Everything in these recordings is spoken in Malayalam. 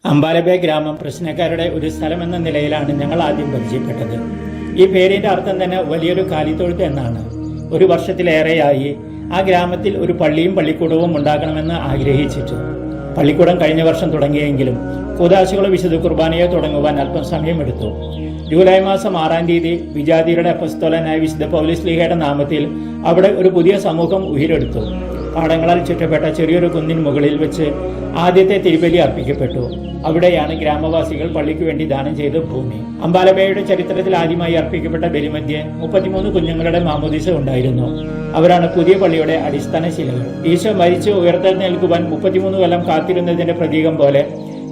അമ്പാലബേ ഗ്രാമം പ്രശ്നക്കാരുടെ ഒരു സ്ഥലമെന്ന നിലയിലാണ് ഞങ്ങൾ ആദ്യം പരിചയപ്പെട്ടത്. ഈ പേരിന്റെ അർത്ഥം തന്നെ വലിയൊരു കാലിത്തൊഴുത്ത് എന്നാണ്. ഒരു വർഷത്തിലേറെയായി ആ ഗ്രാമത്തിൽ ഒരു പള്ളിയും പള്ളിക്കൂടവും ഉണ്ടാക്കണമെന്ന് ആഗ്രഹിച്ചിട്ട്. പള്ളിക്കൂടം കഴിഞ്ഞ വർഷം തുടങ്ങിയെങ്കിലും കൂദാശകളോ വിശുദ്ധ കുർബാനയോ തുടങ്ങുവാൻ അല്പം സമയമെടുത്തു. ജൂലൈ മാസം 6-ാം തീയതി വിജാതിയുടെ അപ്പസ്തോലനായ വിശുദ്ധ പൗലോസ്ലീഹയുടെ നാമത്തിൽ അവിടെ ഒരു പുതിയ സമൂഹം ഉയരെടുത്തു. പാടങ്ങളാൽ ചുറ്റപ്പെട്ട ചെറിയൊരു കുന്നിൻ മുകളിൽ വെച്ച് ആദ്യത്തെ തിരുബലി അർപ്പിക്കപ്പെട്ടു. അവിടെയാണ് ഗ്രാമവാസികൾ പള്ളിക്ക് വേണ്ടി ദാനം ചെയ്ത ഭൂമി. അമ്പാലബേയുടെ ചരിത്രത്തിൽ ആദ്യമായി അർപ്പിക്കപ്പെട്ട ബലിമധ്യേ 33 കുഞ്ഞുങ്ങളുടെ മാമോദീസ ഉണ്ടായിരുന്നു. അവരാണ് പുതിയ പള്ളിയുടെ അടിസ്ഥാന ശിലകൾ. ഈശോ മരിച്ച് ഉയർത്തെഴുന്നേൽക്കുവാൻ 33 കൊല്ലം കാത്തിരുന്നതിന്റെ പ്രതീകം പോലെ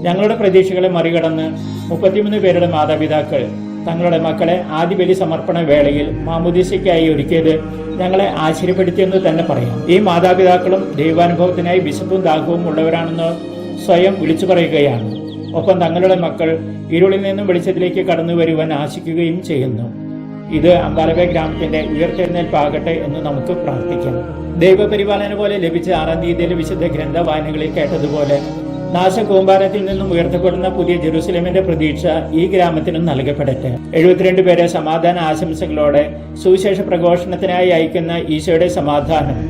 ഞങ്ങളുടെ പ്രതീക്ഷകളെ മറികടന്ന് 33 പേരുടെ മാതാപിതാക്കൾ തങ്ങളുടെ മക്കളെ ആദ്യ ബലി സമർപ്പണ വേളയിൽ മാമോദീസയ്ക്കായി ഒരുക്കിയത് ഞങ്ങളെ ആശ്ചര്യപ്പെടുത്തിയെന്ന് തന്നെ പറയാം. ഈ മാതാപിതാക്കളും ദൈവാനുഭവത്തിനായി വിശപ്പും ദാഹവും ഉള്ളവരാണെന്ന് സ്വയം വിളിച്ചു പറയുകയാണ്. ഒപ്പം തങ്ങളുടെ മക്കൾ ഇരുളിൽ നിന്നും വെളിച്ചത്തിലേക്ക് കടന്നു വരുവാൻ ആശിക്കുകയും ചെയ്യുന്നു. ഇത് അമ്പാലബേ ഗ്രാമത്തിന്റെ ഉയർത്തെഴുന്നേൽപ്പാകട്ടെ എന്ന് നമുക്ക് പ്രാർത്ഥിക്കാം. ദൈവപരിപാലന പോലെ ലഭിച്ച 6-ാം തീയതിയിലെ വിശുദ്ധ ഗ്രന്ഥ വായനകളിൽ കേട്ടതുപോലെ നാശകൂമ്പാരത്തിൽ നിന്നും ഉയർത്തപ്പെടുന്ന പുതിയ ജെറുസലേമിന്റെ പ്രതീക്ഷ ഈ ഗ്രാമത്തിനും നൽകപ്പെടട്ടെ. 72 പേരെ സമാധാന ആശംസകളോടെ സുവിശേഷ പ്രഘോഷണത്തിനായി അയക്കുന്ന ഈശോയുടെ സമാധാനം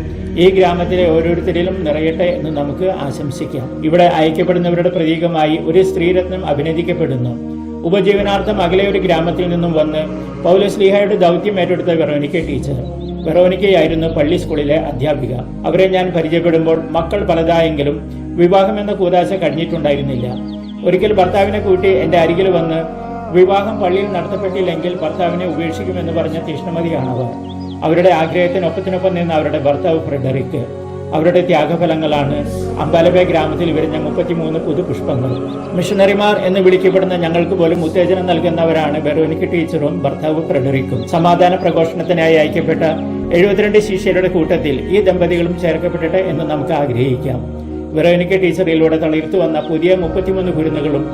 ഈ ഗ്രാമത്തിലെ ഓരോരുത്തരിലും നിറയട്ടെ എന്ന് നമുക്ക് ആശംസിക്കാം. ഇവിടെ അയക്കപ്പെടുന്നവരുടെ പ്രതീകമായി ഒരു സ്ത്രീരത്നം അഭിനന്ദിക്കപ്പെടുന്നു. ഉപജീവനാർത്ഥം അകലെ ഒരു ഗ്രാമത്തിൽ നിന്നും വന്ന് പൗലോസ്ലീഹയുടെ ദൗത്യം ഏറ്റെടുത്ത വെറോനിക്ക ടീച്ചർ. വെറോനിക്കയായിരുന്നു പള്ളി സ്കൂളിലെ അധ്യാപിക. അവരെ ഞാൻ പരിചയപ്പെടുമ്പോൾ മക്കൾ പലതായെങ്കിലും വിവാഹം എന്ന കൂദാശ കഴിഞ്ഞിട്ടുണ്ടായിരുന്നില്ല. ഒരിക്കൽ ഭർത്താവിനെ കൂട്ടി എന്റെ അരികിൽ വന്ന് വിവാഹം പള്ളിയിൽ നടത്തപ്പെട്ടില്ലെങ്കിൽ ഭർത്താവിനെ ഉപേക്ഷിക്കുമെന്ന് പറഞ്ഞ തീഷ്ണമതിയാണവർ. അവരുടെ ആഗ്രഹത്തിനൊപ്പത്തിനൊപ്പം നിന്ന് അവരുടെ ഭർത്താവ് ഫ്രെഡറിക്ക്. അവരുടെ ത്യാഗഫലങ്ങളാണ് അമ്പാലബേ ഗ്രാമത്തിൽ വിരിഞ്ഞ 33 പുതുപുഷ്പങ്ങൾ. മിഷണറിമാർ എന്ന് വിളിക്കപ്പെടുന്ന ഞങ്ങൾക്ക് പോലും ഉത്തേജനം നൽകുന്നവരാണ് വെറോനിക്ക ടീച്ചറും ഭർത്താവ് ഫ്രെഡറിക്കും. സമാധാന പ്രഘോഷണത്തിനായി അയക്കപ്പെട്ട 72 ശിഷ്യരുടെ കൂട്ടത്തിൽ ഈ ദമ്പതികളും ചേർക്കപ്പെട്ടിട്ട് എന്ന് നമുക്ക് ആഗ്രഹിക്കാം. വെറോനിക്ക ടീച്ചറിലൂടെ തളിർത്തു വന്ന പുതിയ 33 കുരുന്നുകളും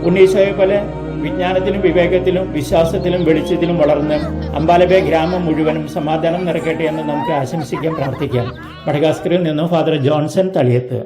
ഉണ്ണീശോയെ പോലെ വിജ്ഞാനത്തിലും വിവേകത്തിലും വിശ്വാസത്തിലും വെളിച്ചത്തിലും വളർന്ന് അമ്പാലബേ ഗ്രാമം മുഴുവനും സമാധാനം നിറയ്ക്കട്ടെ എന്ന് നമുക്ക് ആശംസിക്കാം, പ്രാർത്ഥിക്കാം. മഡഗാസ്കറിൽ നിന്നും ഫാദർ ജോൺസൺ തളിയത്ത്.